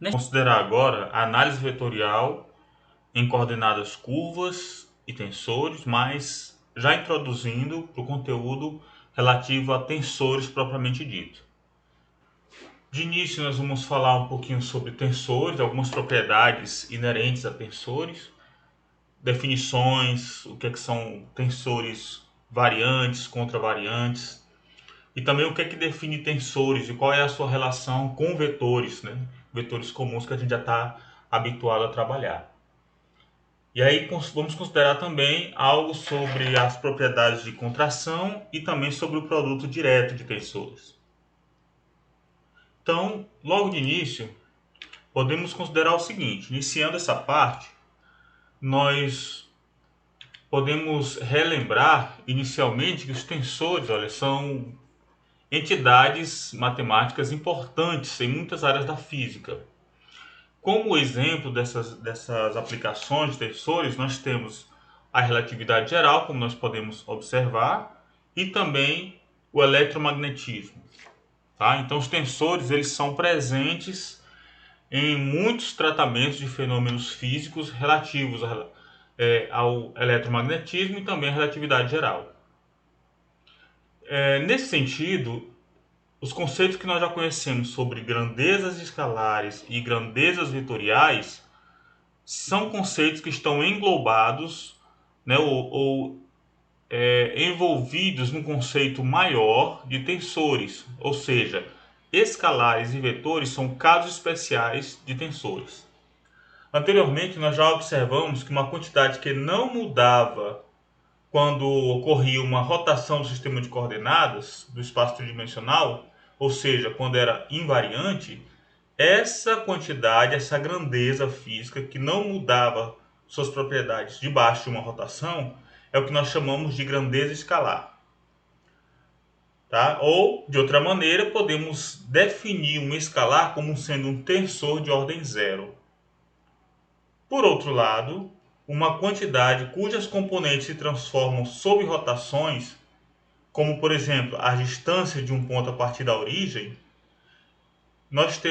Considerar agora a análise vetorial em coordenadas curvas e tensores, mas já introduzindo para o conteúdo relativo a tensores propriamente dito. De início, nós vamos falar um pouquinho sobre tensores, algumas propriedades inerentes a tensores, definições, o que são tensores variantes, contravariantes, e também o que define tensores e qual é a sua relação com vetores, né? Vetores comuns que a gente já está habituado a trabalhar. E aí vamos considerar também algo sobre as propriedades de contração e também sobre o produto direto de tensores. Então, logo de início, podemos considerar o seguinte: iniciando essa parte, nós podemos relembrar inicialmente que os tensores, olha, são entidades matemáticas importantes em muitas áreas da física. Como exemplo dessas aplicações de tensores, nós temos a relatividade geral, como nós podemos observar, e também o eletromagnetismo. Tá? Então, os tensores eles são presentes em muitos tratamentos de fenômenos físicos relativos ao eletromagnetismo e também à relatividade geral. Nesse sentido, os conceitos que nós já conhecemos sobre grandezas escalares e grandezas vetoriais são conceitos que estão englobados, né, ou envolvidos num conceito maior de tensores, ou seja, escalares e vetores são casos especiais de tensores. Anteriormente, nós já observamos que uma quantidade que não mudava quando ocorria uma rotação do sistema de coordenadas do espaço tridimensional, ou seja, quando era invariante, essa quantidade, essa grandeza física que não mudava suas propriedades debaixo de uma rotação, é o que nós chamamos de grandeza escalar. Tá? Ou, de outra maneira, podemos definir um escalar como sendo um tensor de ordem zero. Por outro lado, uma quantidade cujas componentes se transformam sob rotações, como por exemplo a distância de um ponto a partir da origem, nós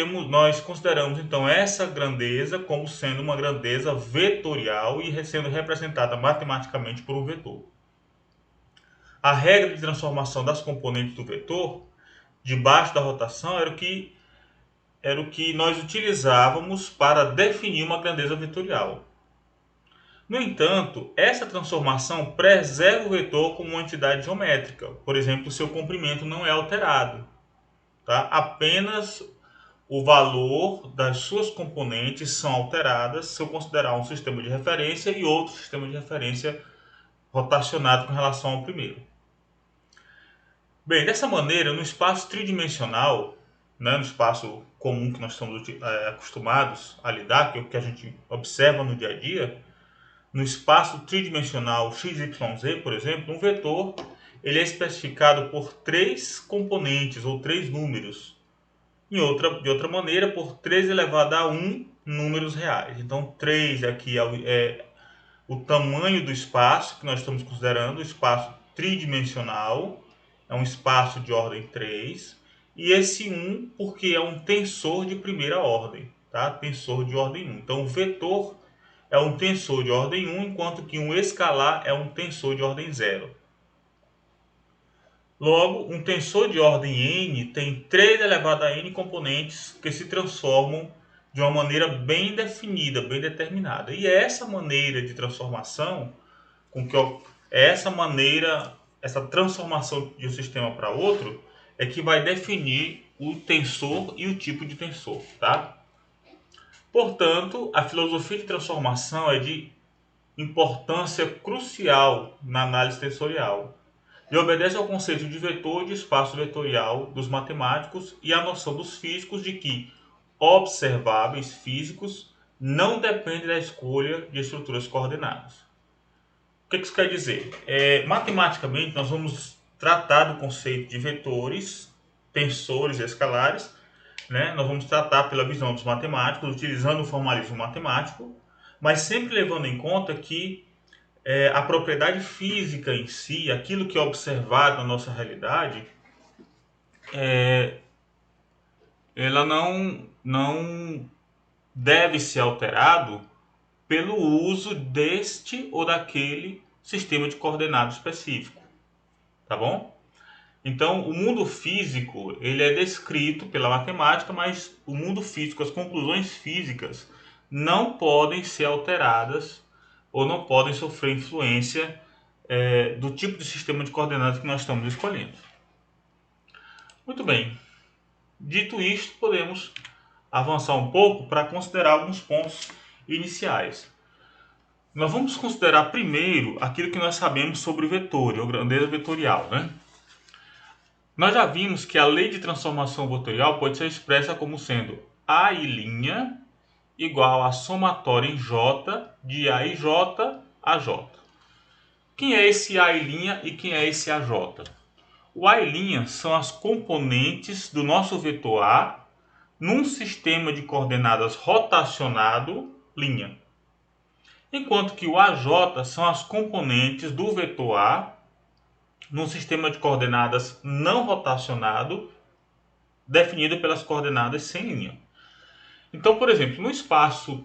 consideramos então essa grandeza como sendo uma grandeza vetorial e sendo representada matematicamente por um vetor. A regra de transformação das componentes do vetor debaixo da rotação era o que nós utilizávamos para definir uma grandeza vetorial. No entanto, essa transformação preserva o vetor como uma entidade geométrica. Por exemplo, seu comprimento não é alterado. Tá? Apenas o valor das suas componentes são alteradas se eu considerar um sistema de referência e outro sistema de referência rotacionado com relação ao primeiro. Bem, dessa maneira, no espaço tridimensional, né, no espaço comum que nós estamos acostumados a lidar, que é o que a gente observa no dia a dia, no espaço tridimensional XYZ, por exemplo, um vetor ele é especificado por três componentes ou três números. De outra maneira, por 3 elevado a 1 números reais. Então, 3 aqui é o tamanho do espaço que nós estamos considerando, o espaço tridimensional, é um espaço de ordem 3. E esse 1 porque é um tensor de primeira ordem, tá? Tensor de ordem 1. Então, o vetor é um tensor de ordem 1, enquanto que um escalar é um tensor de ordem 0. Logo, um tensor de ordem n tem 3 elevado a n componentes que se transformam de uma maneira bem definida, bem determinada. E é essa maneira de transformação, essa transformação de um sistema para outro, é que vai definir o tensor e o tipo de tensor, tá? Portanto, a filosofia de transformação é de importância crucial na análise tensorial e obedece ao conceito de vetor e de espaço vetorial dos matemáticos e à noção dos físicos de que observáveis físicos não dependem da escolha de estruturas coordenadas. O que isso quer dizer? Matematicamente, nós vamos tratar do conceito de vetores, tensores e escalares, né? Nós vamos tratar pela visão dos matemáticos, utilizando o formalismo matemático, mas sempre levando em conta que a propriedade física em si, aquilo que é observado na nossa realidade, ela não deve ser alterado pelo uso deste ou daquele sistema de coordenadas específico, tá bom? Então, o mundo físico, ele é descrito pela matemática, mas o mundo físico, as conclusões físicas não podem ser alteradas ou não podem sofrer influência do tipo de sistema de coordenadas que nós estamos escolhendo. Muito bem. Dito isto, podemos avançar um pouco para considerar alguns pontos iniciais. Nós vamos considerar primeiro aquilo que nós sabemos sobre o vetor, ou grandeza vetorial, né? Nós já vimos que a lei de transformação vetorial pode ser expressa como sendo A i' igual a somatória em J de A e J a J. Quem é esse A i' e quem é esse AJ? O A i' são as componentes do nosso vetor A num sistema de coordenadas rotacionado linha. Enquanto que o AJ são as componentes do vetor A num sistema de coordenadas não rotacionado definido pelas coordenadas sem linha. Então, por exemplo, no espaço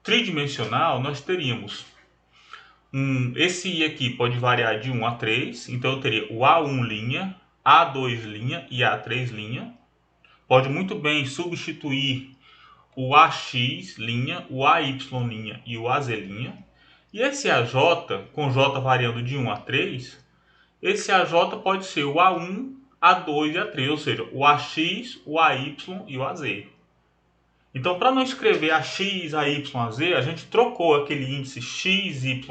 tridimensional, nós teríamos esse I aqui pode variar de 1 a 3, então eu teria o A1', A2' e A3'. Pode muito bem substituir o AX', o AY' e o AZ'. E esse AJ, com J variando de 1 a 3, esse AJ pode ser o A1, A2 e A3, ou seja, o AX, o AY e o AZ. Então, para não escrever AX, AY, AZ, a gente trocou aquele índice XYZ,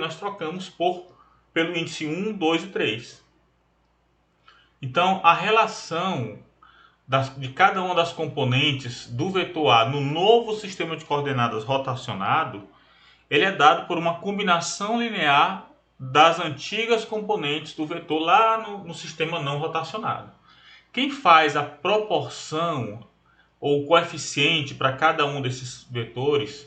nós trocamos pelo índice 1, 2 e 3. Então, a relação de cada uma das componentes do vetor A no novo sistema de coordenadas rotacionado, ele é dado por uma combinação linear das antigas componentes do vetor lá no sistema não rotacionado. Quem faz a proporção ou coeficiente para cada um desses vetores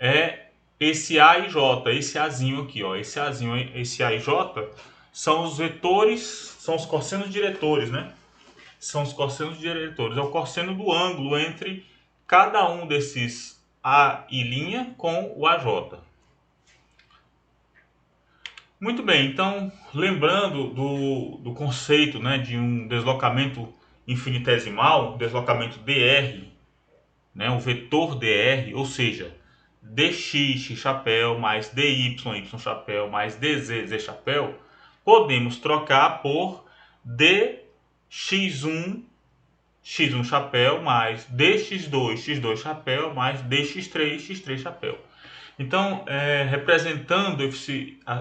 é esse A e J, esse Azinho aqui, ó, esse Azinho, esse A e J são os vetores, são os cossenos diretores, né? São os cossenos diretores, é o cosseno do ângulo entre cada um desses A e' com o AJ. Muito bem, então, lembrando do conceito, né, de um deslocamento infinitesimal, deslocamento dr, né, o vetor dr, ou seja, dx, x chapéu, mais dy, y chapéu, mais dz, z chapéu, podemos trocar por dx1, x1 chapéu, mais dx2, x2 chapéu, mais dx3, x3 chapéu. Então, representando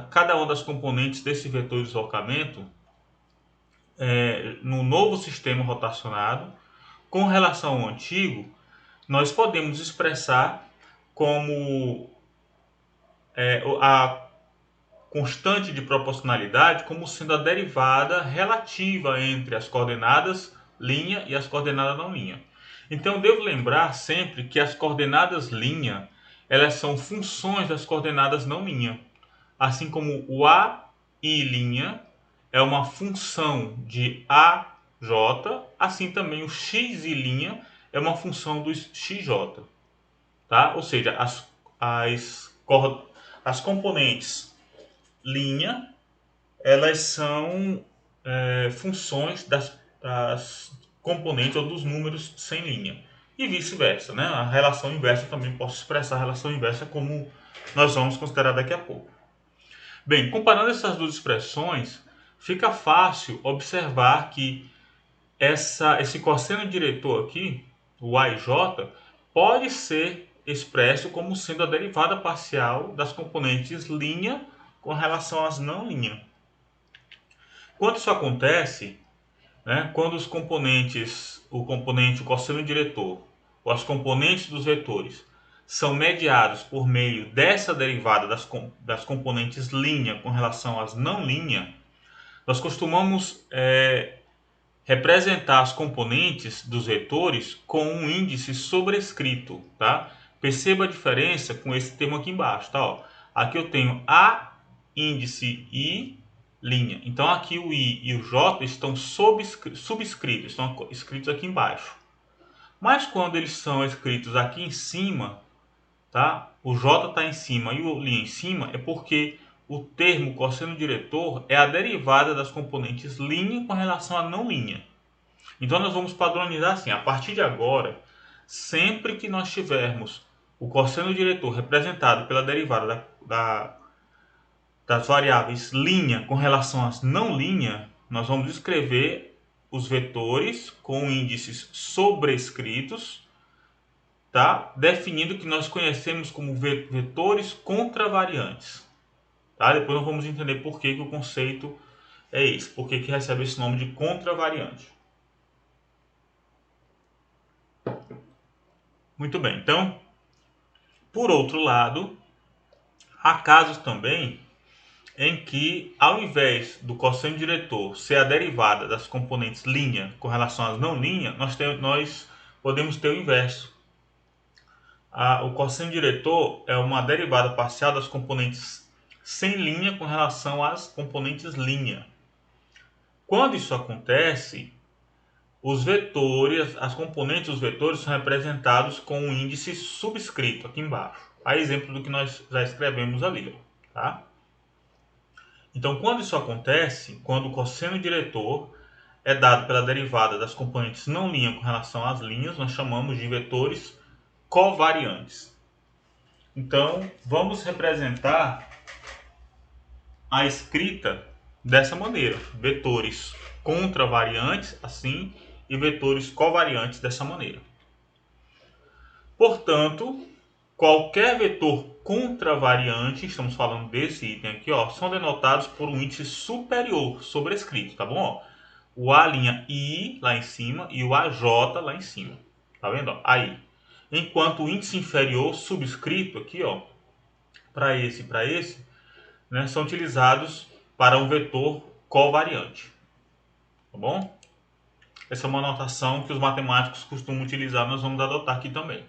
cada uma das componentes desse vetor de deslocamento no novo sistema rotacionado, com relação ao antigo, nós podemos expressar como a constante de proporcionalidade como sendo a derivada relativa entre as coordenadas linha e as coordenadas não linha. Então, eu devo lembrar sempre que as coordenadas linha elas são funções das coordenadas não linha. Assim como o A i' é uma função de AJ, assim também o X i' é uma função do XJ. Tá? Ou seja, as componentes linha, elas são funções das componentes ou dos números sem linha. E vice-versa, né? A relação inversa também posso expressar a relação inversa como nós vamos considerar daqui a pouco. Bem, comparando essas duas expressões, fica fácil observar que esse cosseno diretor aqui, o A e J, pode ser expresso como sendo a derivada parcial das componentes linha com relação às não linha. Quando isso acontece, né, quando o componente, o cosseno diretor, ou as componentes dos vetores, são mediados por meio dessa derivada das componentes linha com relação às não linha, nós costumamos representar as componentes dos vetores com um índice sobrescrito, tá? Perceba a diferença com esse termo aqui embaixo, tá? Ó, aqui eu tenho A índice I linha. Então aqui o I e o J estão subscritos, estão escritos aqui embaixo. Mas quando eles são escritos aqui em cima, tá? O J está em cima e o Li em cima, é porque o termo cosseno diretor é a derivada das componentes linha com relação à não linha. Então nós vamos padronizar assim, a partir de agora, sempre que nós tivermos o cosseno diretor representado pela derivada das variáveis linha com relação às não linha, nós vamos escrever os vetores com índices sobrescritos, tá? Definindo que nós conhecemos como vetores contravariantes. Tá? Depois nós vamos entender por que o conceito é esse, por que recebe esse nome de contravariante. Muito bem, então, por outro lado, há casos também em que, ao invés do cosseno diretor ser a derivada das componentes linha com relação às não linha, nós podemos ter o inverso. O cosseno diretor é uma derivada parcial das componentes sem linha com relação às componentes linha. Quando isso acontece, os vetores, as componentes dos vetores são representados com um índice subscrito aqui embaixo. A exemplo do que nós já escrevemos ali, tá? Então, quando isso acontece, quando o cosseno diretor é dado pela derivada das componentes não linha com relação às linhas, nós chamamos de vetores covariantes. Então, vamos representar a escrita dessa maneira: vetores contravariantes, assim, e vetores covariantes dessa maneira. Portanto, qualquer vetor contravariante, estamos falando desse item aqui, ó, são denotados por um índice superior sobrescrito, tá bom? Ó, o A'I lá em cima e o AJ lá em cima, tá vendo? Ó, aí. Enquanto o índice inferior subscrito aqui, ó, para esse e para esse, né, são utilizados para um vetor covariante, tá bom? Essa é uma notação que os matemáticos costumam utilizar, nós vamos adotar aqui também.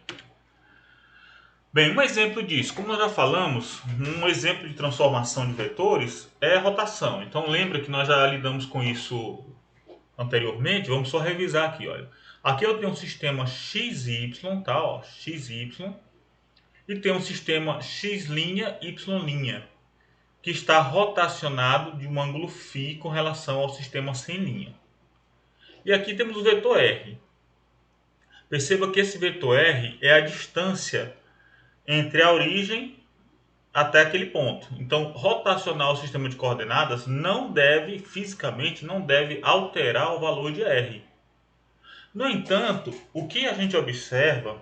Bem, um exemplo disso, como nós já falamos, um exemplo de transformação de vetores é a rotação. Então lembra que nós já lidamos com isso anteriormente, vamos só revisar aqui, olha. Aqui eu tenho um sistema XY, tá, ó, XY, e tenho um sistema X', Y', que está rotacionado de um ângulo φ com relação ao sistema sem linha. E aqui temos o vetor R. Perceba que esse vetor R é a distância entre a origem até aquele ponto. Então, rotacionar o sistema de coordenadas fisicamente, não deve alterar o valor de R. No entanto, o que a gente observa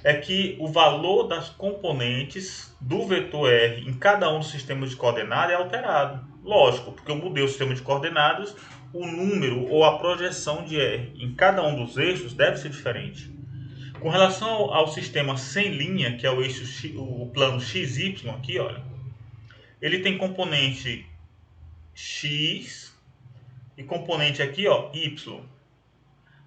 é que o valor das componentes do vetor R em cada um dos sistemas de coordenadas é alterado. Lógico, porque eu mudei o sistema de coordenadas, o número ou a projeção de R em cada um dos eixos deve ser diferente. Com relação ao sistema sem linha, que é o eixo, o plano XY aqui, olha, ele tem componente X e componente aqui, ó, Y.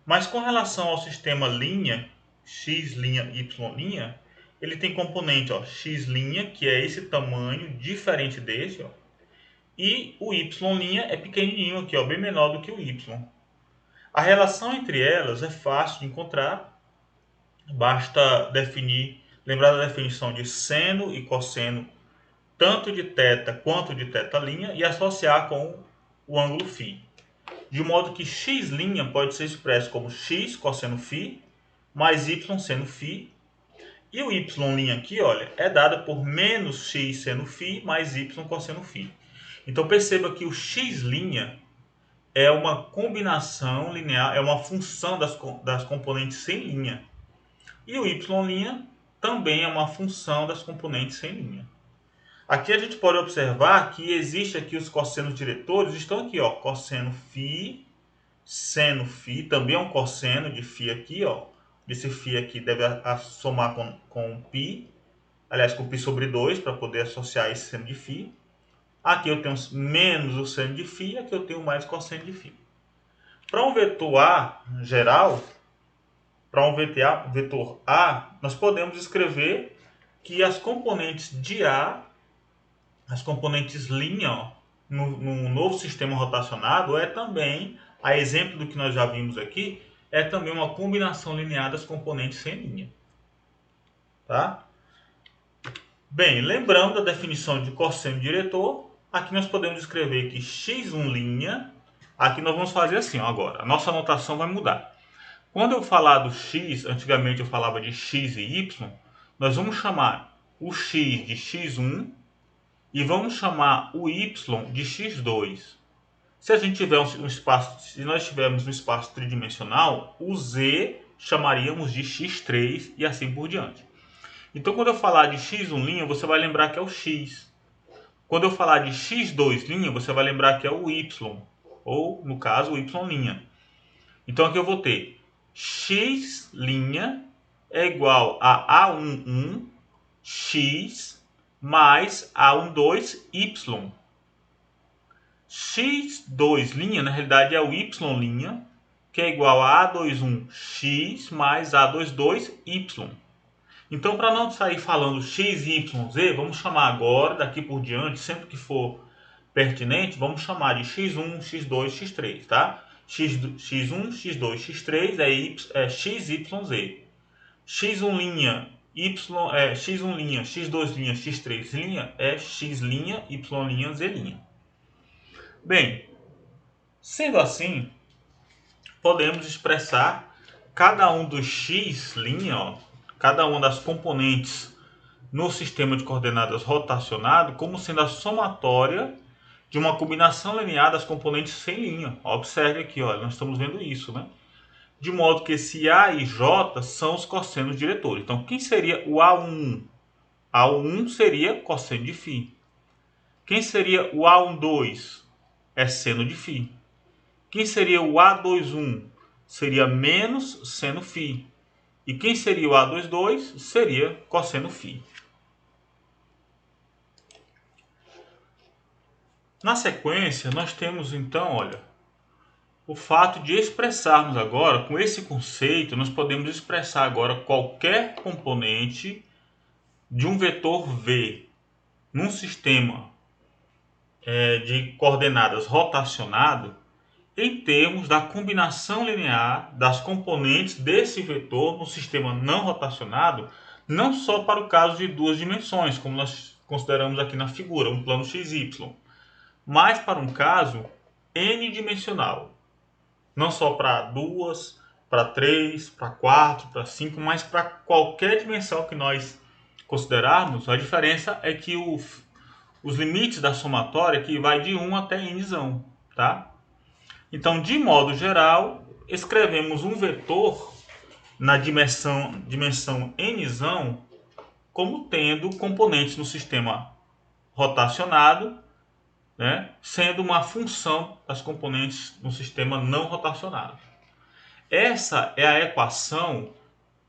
Mas com relação ao sistema linha, X', Y', ele tem componente, ó, X', que é esse tamanho, diferente desse, ó, e o Y' é pequenininho aqui, ó, bem menor do que o Y. A relação entre elas é fácil de encontrar. Basta lembrar da definição de seno e cosseno, tanto de θ quanto de θ' e associar com o ângulo φ. De modo que x' pode ser expresso como x cosseno φ mais y seno φ. E o y' aqui, olha, é dada por menos x seno φ mais y cosseno φ. Então perceba que o x' é uma combinação linear, é uma função das componentes sem linha. E o y' também é uma função das componentes sem linha. Aqui a gente pode observar que existe aqui os cossenos diretores, estão aqui, ó, cosseno φ, seno φ, também é um cosseno de φ aqui, ó. Esse φ aqui deve somar com π, aliás, com π sobre 2, para poder associar esse seno de φ. Aqui eu tenho menos o seno de φ, aqui eu tenho mais cosseno de φ. Para um vetor A geral, para um vetor A, nós podemos escrever que as componentes de A, as componentes linha, ó, no novo sistema rotacionado, é também, a exemplo do que nós já vimos aqui, é também uma combinação linear das componentes sem linha. Tá? Bem, lembrando da definição de cosseno diretor, aqui nós podemos escrever que x1', aqui nós vamos fazer assim, ó, agora, a nossa anotação vai mudar. Quando eu falar do x, antigamente eu falava de x e y, nós vamos chamar o x de x1 e vamos chamar o y de x2. Se a gente tiver um espaço, se nós tivermos um espaço tridimensional, o z chamaríamos de x3 e assim por diante. Então, quando eu falar de x1', você vai lembrar que é o x. Quando eu falar de x2', você vai lembrar que é o y, ou no caso o y'. Então aqui eu vou ter x' é igual a A11 x mais A12 y. x2', na realidade, é o y', que é igual a A21 x mais A22 y. Então, para não sair falando x, y, z, vamos chamar agora, daqui por diante, sempre que for pertinente, vamos chamar de x1, x2, x3, tá? X1, x2, x3 é x, y, z. x1', x1', x2', x3' é x', y', z'. Bem, sendo assim, podemos expressar cada um dos x', ó, cada uma das componentes no sistema de coordenadas rotacionado como sendo a somatória de uma combinação linear das componentes sem linha. Observe aqui, olha, nós estamos vendo isso, né? De modo que esse A e J são os cossenos diretores. Então, quem seria o A11? A11 seria cosseno de φ. Quem seria o A12? É seno de φ. Quem seria o A21? Seria menos seno φ. E quem seria o A22? Seria cosseno φ. Na sequência, nós temos então, olha, o fato de expressarmos agora, com esse conceito, nós podemos expressar agora qualquer componente de um vetor V num sistema de coordenadas rotacionado em termos da combinação linear das componentes desse vetor no sistema não rotacionado, não só para o caso de duas dimensões, como nós consideramos aqui na figura, um plano XY, mas para um caso n-dimensional. Não só para 2, para 3, para 4, para 5, mas para qualquer dimensão que nós considerarmos, a diferença é que os limites da somatória aqui vai de 1 até n, tá? Então, de modo geral, escrevemos um vetor na dimensão n como tendo componentes no sistema rotacionado, né, sendo uma função das componentes no sistema não rotacionado. Essa é a equação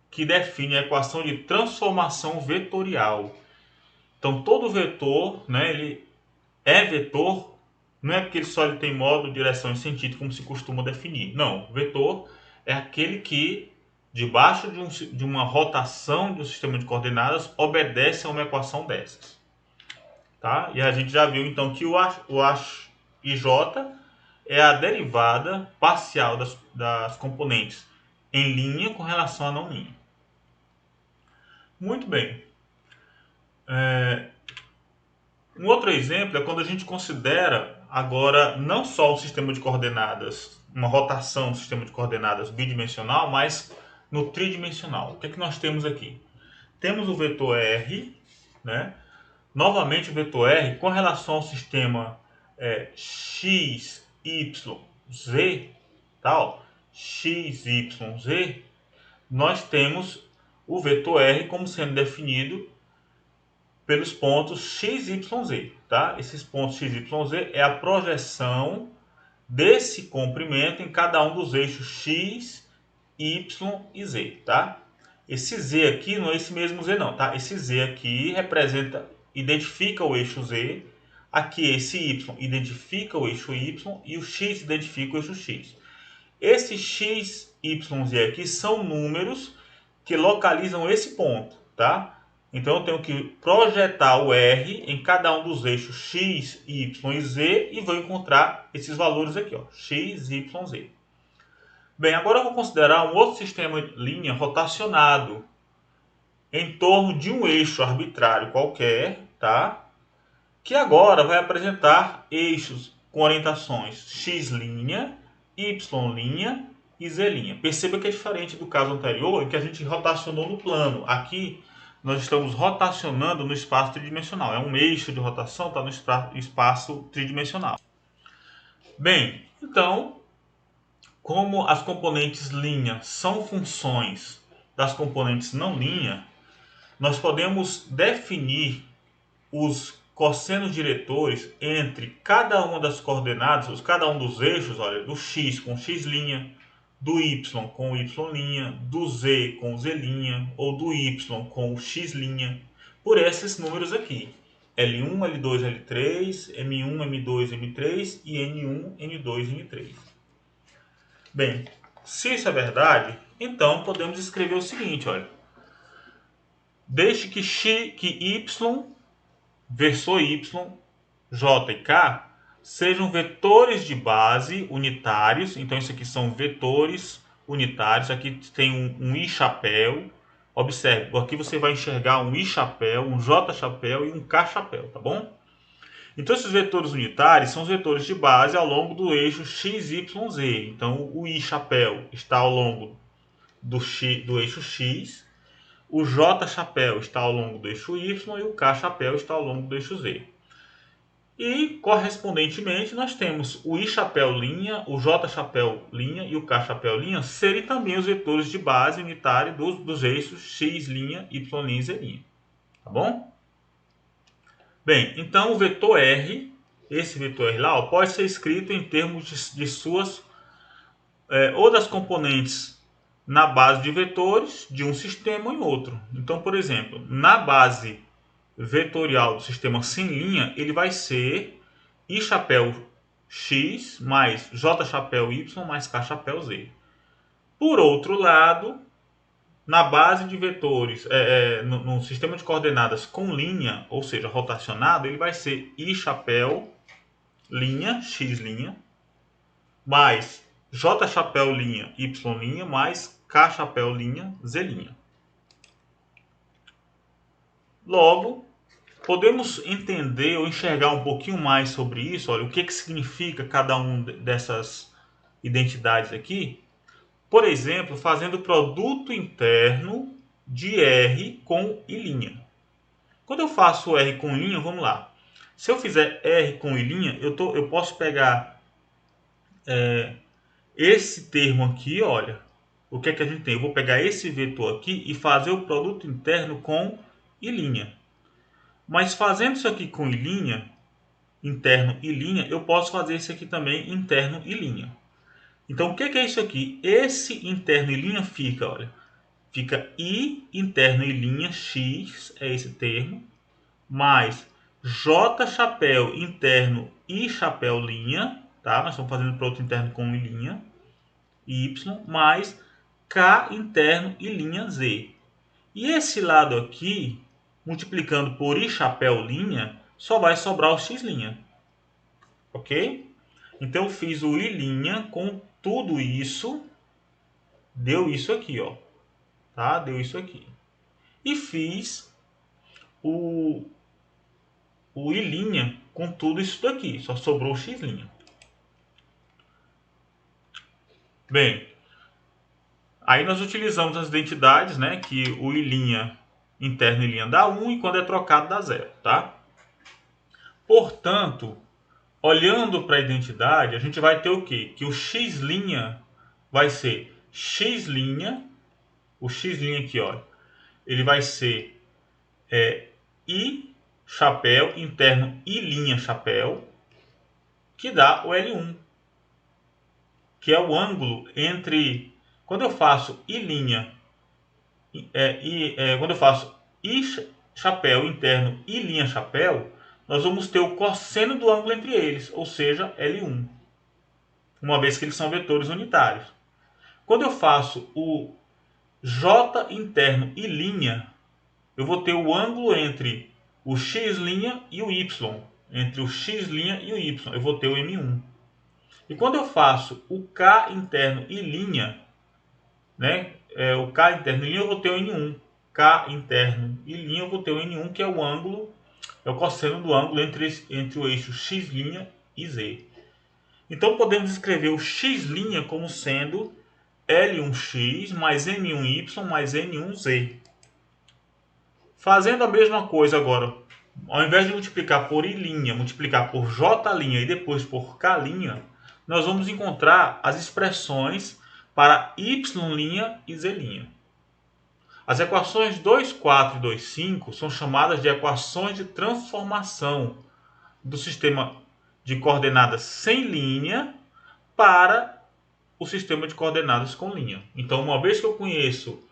que define a equação de transformação vetorial. Então, todo vetor, né, ele é vetor, não é porque ele tem modo, direção e sentido, como se costuma definir. Não, vetor é aquele que, debaixo de uma rotação de um sistema de coordenadas, obedece a uma equação dessas. Tá? E a gente já viu então que o J é a derivada parcial das componentes em linha com relação à não linha. Muito bem. Um outro exemplo é quando a gente considera agora não só um sistema de coordenadas, uma rotação do sistema de coordenadas bidimensional, mas no tridimensional. O que é que nós temos aqui? Temos o vetor R, né? Novamente o vetor R com relação ao sistema x, y, z, tal, x, y, z, nós temos o vetor R como sendo definido pelos pontos x, y, z, tá? Esses pontos x, y, z é a projeção desse comprimento em cada um dos eixos x, y e z, tá? Esse z aqui não é esse mesmo z não, tá? Esse z aqui identifica o eixo z, aqui esse y identifica o eixo y e o x identifica o eixo x. Esses x, y, z aqui são números que localizam esse ponto, tá? Então eu tenho que projetar o R em cada um dos eixos x, y e z e vou encontrar esses valores aqui, ó, x, y, z. Bem, agora eu vou considerar um outro sistema linha rotacionado em torno de um eixo arbitrário qualquer, tá? Que agora vai apresentar eixos com orientações x', y' e z'. Perceba que é diferente do caso anterior, em que a gente rotacionou no plano. Aqui nós estamos rotacionando no espaço tridimensional. É um eixo de rotação, está no espaço tridimensional. Bem, então, como as componentes linha são funções das componentes não linha, nós podemos definir os cossenos diretores entre cada uma das coordenadas, cada um dos eixos, olha, do x com x', do y com y', do z com z', ou do y com x', por esses números aqui. L1, L2, L3, M1, M2, M3 e N1, N2, N3. Bem, se isso é verdade, então podemos escrever o seguinte, olha. Desde que y, versor y, j e k sejam vetores de base unitários. Então isso aqui são vetores unitários. Aqui tem um i chapéu. Observe, aqui você vai enxergar um i chapéu, um j chapéu e um k chapéu, tá bom? Então esses vetores unitários são os vetores de base ao longo do eixo x, y, z. Então o i chapéu está ao longo do eixo x, o j chapéu está ao longo do eixo y e o k chapéu está ao longo do eixo z. E, correspondentemente, nós temos o i chapéu linha, o j chapéu linha e o k chapéu linha serem também os vetores de base unitária dos eixos x', y' e z'. Tá bom? Bem, então o vetor R, esse vetor R lá, pode ser escrito em termos de suas, ou das componentes na base de vetores de um sistema ou em outro. Então, por exemplo, na base vetorial do sistema sem linha, ele vai ser i chapéu x mais j chapéu y mais k chapéu z. Por outro lado, na base de vetores, no sistema de coordenadas com linha, ou seja, rotacionado, ele vai ser i chapéu linha, x', mais j chapéu linha, y', mais k chapéu linha, z'. Logo, podemos entender ou enxergar um pouquinho mais sobre isso. Olha, o que significa cada um dessas identidades aqui. Por exemplo, fazendo o produto interno de R com I'. Quando eu faço R com I', vamos lá. Se eu fizer R com I', eu posso pegar esse termo aqui, olha. O que é que a gente tem? Eu vou pegar esse vetor aqui e fazer o produto interno com I'. Mas fazendo isso aqui com I', interno I', eu posso fazer isso aqui também interno I'. Então o que é isso aqui? Esse interno I' fica, olha, fica I interno I' x, é esse termo, mais J chapéu interno I chapéu linha, tá? Nós estamos fazendo produto interno com I', Y, mais K interno I' z. E esse lado aqui, multiplicando por I chapéu linha, só vai sobrar o x'. Ok? Então eu fiz o I' com tudo isso, deu isso aqui, ó. Tá? Deu isso aqui. E fiz o I' com tudo isso daqui, só sobrou o x'. Bem, aí nós utilizamos as identidades, né, que o I' interno I' dá 1 e quando é trocado dá 0, tá? Portanto, olhando para a identidade, a gente vai ter o quê? Que o x' vai ser x', o x' aqui, olha, ele vai ser I chapéu interno I' chapéu, que dá o L1, que é o ângulo entre, quando eu faço I', quando eu faço I chapéu interno I' chapéu, nós vamos ter o cosseno do ângulo entre eles, ou seja, L1, uma vez que eles são vetores unitários. Quando eu faço o J interno I', eu vou ter o ângulo entre o x' e o y, entre o x' e o y, eu vou ter o M1. E quando eu faço o K interno e linha, né? O K interno e linha eu vou ter o N1. K interno e linha eu vou ter o N1, que é o ângulo, é o cosseno do ângulo entre o eixo x' e z. Então podemos escrever o x' como sendo L1x mais N1y mais N1z. Fazendo a mesma coisa agora, ao invés de multiplicar por I', multiplicar por J' e depois por K', nós vamos encontrar as expressões para Y' e Z'. As equações 2, 4 e 2, 5 são chamadas de equações de transformação do sistema de coordenadas sem linha para o sistema de coordenadas com linha. Então, uma vez que eu conheço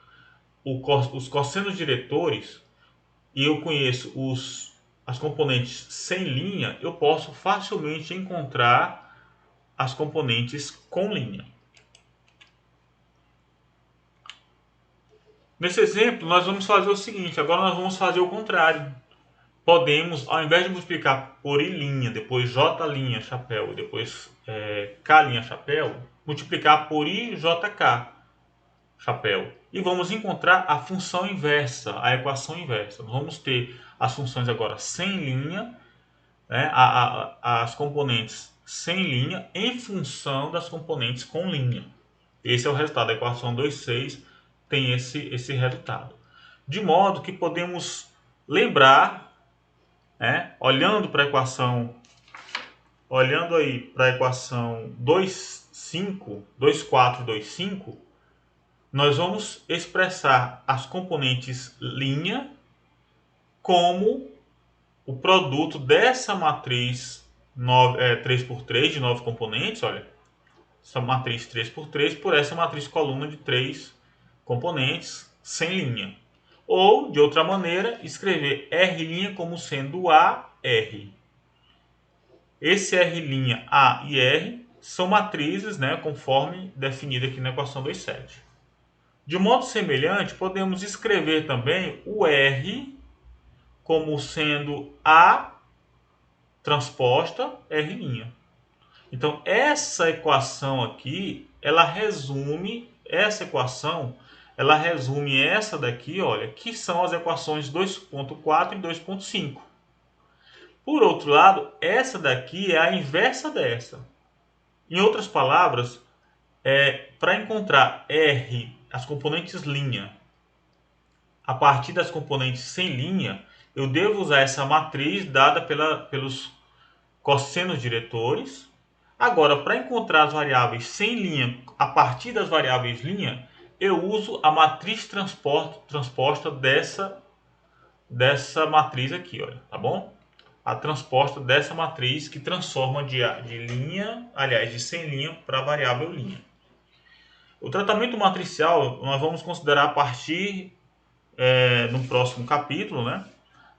os cossenos diretores e eu conheço as componentes sem linha, eu posso facilmente encontrar as componentes com linha. Nesse exemplo, nós vamos fazer o seguinte, agora nós vamos fazer o contrário. Podemos, ao invés de multiplicar por I', depois J', chapéu, depois K', chapéu, multiplicar por IJK, chapéu. E vamos encontrar a função inversa, a equação inversa. Nós vamos ter as funções agora sem linha, né, as componentes sem linha em função das componentes com linha. Esse é o resultado da equação 2,6, tem esse resultado. De modo que podemos lembrar, né, olhando para a equação 2,5, 2,4 e 2,5, nós vamos expressar as componentes linha como o produto dessa matriz 3×3 de 9 componentes, olha, essa matriz 3×3 por essa matriz coluna de 3 componentes sem linha. Ou, de outra maneira, escrever R' como sendo A, R. Esse R', A e R são matrizes, né, conforme definido aqui na equação 2,7. De modo semelhante, podemos escrever também o R como sendo A transposta R'. Então, essa equação aqui, ela resume essa daqui, olha, que são as equações 2,4 e 2,5. Por outro lado, essa daqui é a inversa dessa. Em outras palavras, para encontrar R, as componentes linha, a partir das componentes sem linha, eu devo usar essa matriz dada pelos cossenos diretores. Agora, para encontrar as variáveis sem linha a partir das variáveis linha, eu uso a matriz transposta dessa matriz aqui, olha, tá bom? A transposta dessa matriz que transforma de sem linha para variável linha. O tratamento matricial nós vamos considerar a partir no próximo capítulo, né?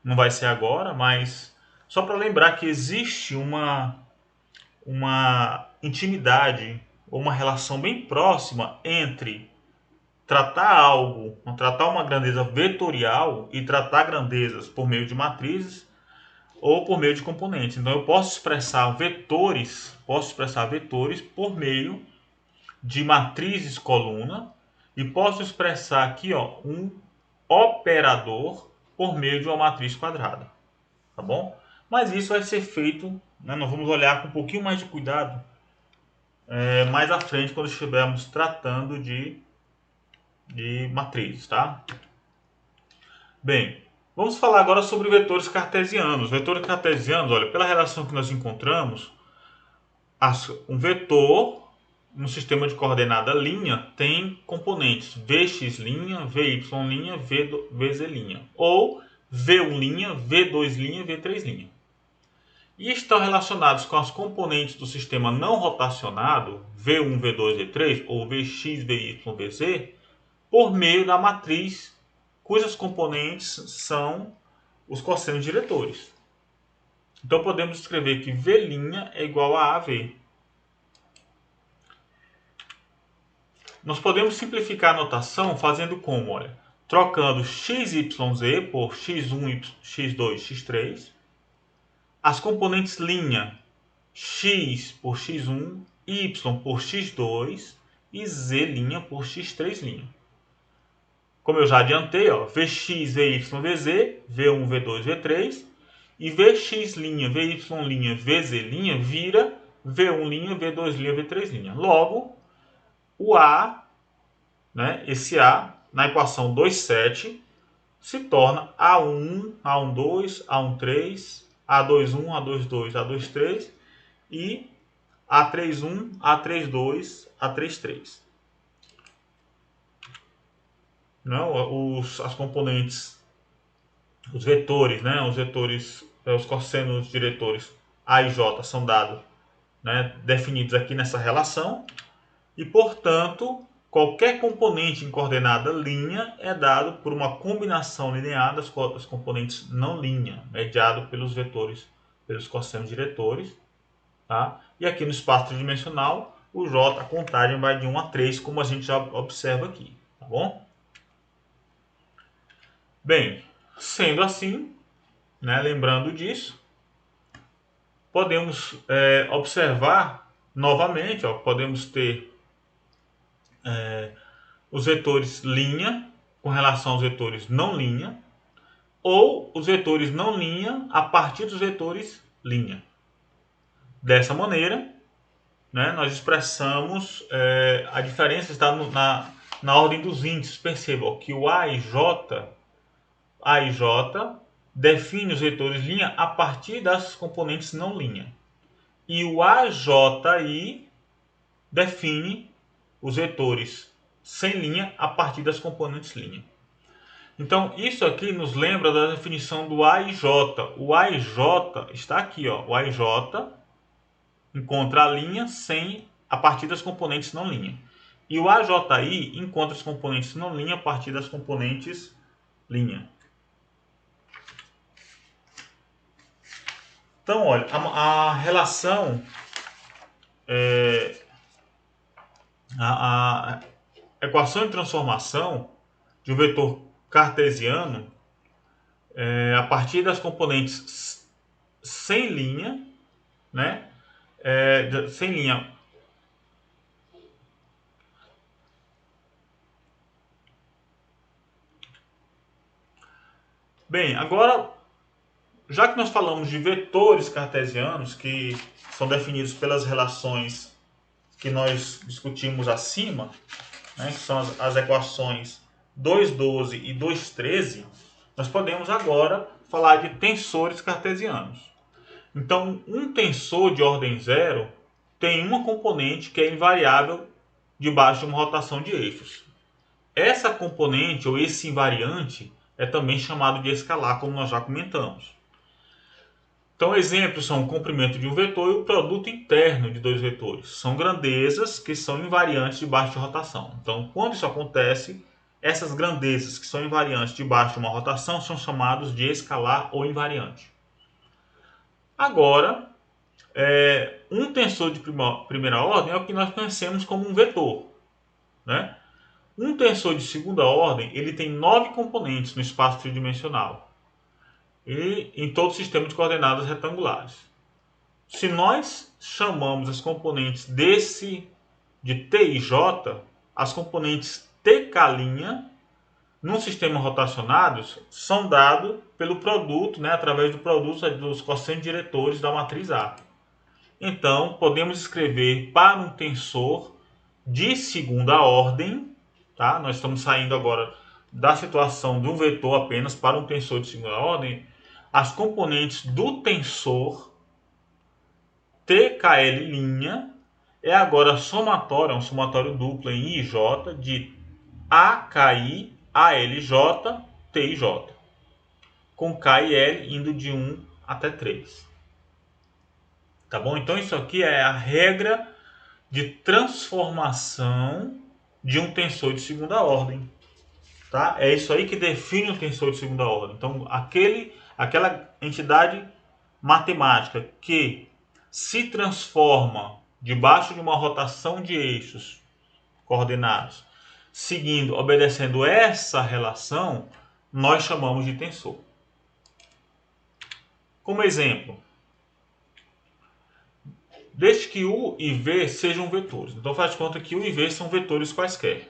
Não vai ser agora, mas só para lembrar que existe uma intimidade ou uma relação bem próxima entre tratar uma grandeza vetorial e tratar grandezas por meio de matrizes ou por meio de componentes. Então eu posso expressar vetores por meio de matrizes coluna e posso expressar aqui, ó, um operador por meio de uma matriz quadrada, tá bom? Mas isso vai ser feito, né, nós vamos olhar com um pouquinho mais de cuidado mais à frente, quando estivermos tratando de matrizes, tá? Bem, vamos falar agora sobre vetores cartesianos. Vetores cartesianos, olha, pela relação que nós encontramos, um vetor no sistema de coordenada linha tem componentes vx', vy', vz', ou v1', v2', v3'. E estão relacionados com as componentes do sistema não rotacionado, v1, v2, v3, ou vx, vy, vz, por meio da matriz cujas componentes são os cossenos diretores. Então podemos escrever que v' é igual a AV. Nós podemos simplificar a notação fazendo como, olha, trocando xyz por x1, x2, x3, as componentes linha x por x1, y por x2 e z' por x3'. Como eu já adiantei, ó, Vx, Vy, Vz, V1, V2, V3, e Vx', Vy', Vz' vira V1', V2', V3'. Logo, o A, né, esse A, na equação 2,7, se torna A1, A12, A13, A21, A22, A23 e A31, A32, A33. Não, as componentes, os vetores, né, os cossenos diretores A e J são dados, né, definidos aqui nessa relação e, portanto, qualquer componente em coordenada linha é dado por uma combinação linear das componentes não linha, mediado pelos vetores, pelos cossenos diretores. Tá? E aqui no espaço tridimensional, o J, a contagem vai de 1 a 3, como a gente já observa aqui. Tá bom? Bem, sendo assim, né, lembrando disso, podemos observar novamente, ó, podemos ter os vetores linha com relação aos vetores não linha, ou os vetores não linha a partir dos vetores linha. Dessa maneira, né, nós expressamos a diferença está na ordem dos índices. Percebam que o A e J define os vetores linha a partir das componentes não linha. E o AJI define os vetores sem linha a partir das componentes linha. Então, isso aqui nos lembra da definição do A e J. O A e J está aqui, ó. O A e J encontra a linha a partir das componentes não linha. E o AJI encontra as componentes não linha a partir das componentes linha. Então, olha, a relação, a equação de transformação de um vetor cartesiano a partir das componentes sem linha, né? Sem linha. Bem, agora, já que nós falamos de vetores cartesianos que são definidos pelas relações que nós discutimos acima, né, que são as equações 2,12 e 2,13, nós podemos agora falar de tensores cartesianos. Então, um tensor de ordem zero tem uma componente que é invariável debaixo de uma rotação de eixos. Essa componente, ou esse invariante, é também chamado de escalar, como nós já comentamos. Então, exemplos são o comprimento de um vetor e o produto interno de dois vetores. São grandezas que são invariantes debaixo de rotação. Então, quando isso acontece, essas grandezas que são invariantes debaixo de uma rotação são chamados de escalar ou invariante. Agora, um tensor de primeira ordem é o que nós conhecemos como um vetor, né? Um tensor de segunda ordem ele tem 9 componentes no espaço tridimensional e em todo o sistema de coordenadas retangulares. Se nós chamamos as componentes de T e J, as componentes TK' num sistema rotacionados são dados pelo produto, né, através do produto dos cossenos diretores da matriz A. Então, podemos escrever para um tensor de segunda ordem, tá? Nós estamos saindo agora da situação de um vetor apenas para um tensor de segunda ordem. As componentes do tensor TKL' é agora somatório, é um somatório duplo em I e J de AKI, ALJ, TIJ, com K e L indo de 1 até 3. Tá bom? Então isso aqui é a regra de transformação de um tensor de segunda ordem. Tá? É isso aí que define um tensor de segunda ordem. Então aquela entidade matemática que se transforma debaixo de uma rotação de eixos coordenados, obedecendo essa relação, nós chamamos de tensor. Como exemplo, desde que U e V sejam vetores. Então faz de conta que U e V são vetores quaisquer.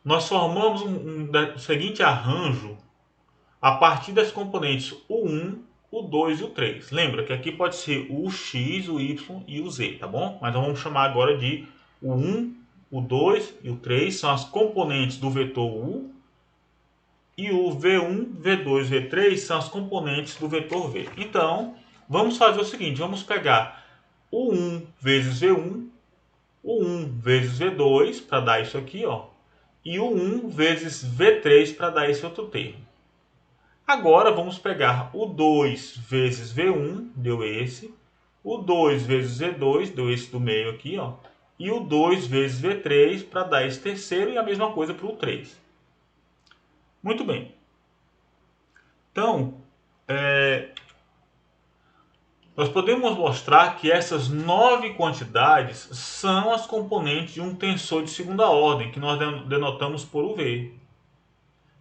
Nós formamos o seguinte arranjo a partir das componentes U1, U2 e U3. Lembra que aqui pode ser o X, o Y e o Z, tá bom? Mas nós vamos chamar agora de U1, U2 e U3 são as componentes do vetor U, e o V1, V2 e V3 são as componentes do vetor V. Então, vamos fazer o seguinte, vamos pegar U1 vezes V1, U1 vezes V2 para dar isso aqui, ó, e U1 vezes V3 para dar esse outro termo. Agora vamos pegar o 2 vezes V1, deu esse, o 2 vezes V2, deu esse do meio aqui, ó, e o 2 vezes V3 para dar esse terceiro e a mesma coisa para o 3. Muito bem. Então, nós podemos mostrar que essas 9 quantidades são as componentes de um tensor de segunda ordem, que nós denotamos por UV.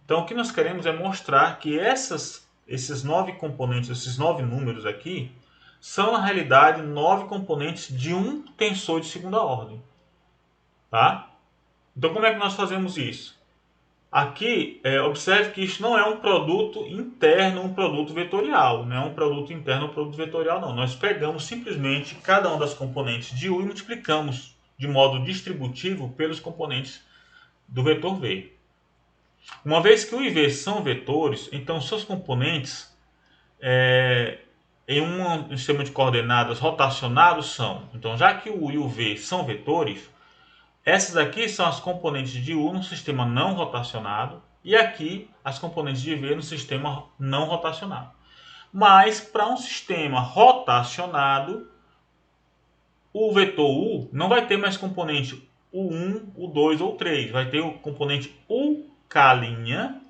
Então, o que nós queremos é mostrar que esses 9 componentes, esses 9 números aqui, são na realidade 9 componentes de um tensor de segunda ordem. Tá? Então, como é que nós fazemos isso? Aqui, observe que isso não é um produto interno, um produto vetorial. Não é um produto interno, um produto vetorial, não. Nós pegamos simplesmente cada uma das componentes de U e multiplicamos de modo distributivo pelos componentes do vetor V. Uma vez que U e V são vetores, então seus componentes em um sistema de coordenadas rotacionados são. Então, já que o U e o V são vetores, essas aqui são as componentes de U no sistema não rotacionado e aqui as componentes de V no sistema não rotacionado. Mas para um sistema rotacionado, o vetor U não vai ter mais componente U1, U2 ou 3. Vai ter o componente UK',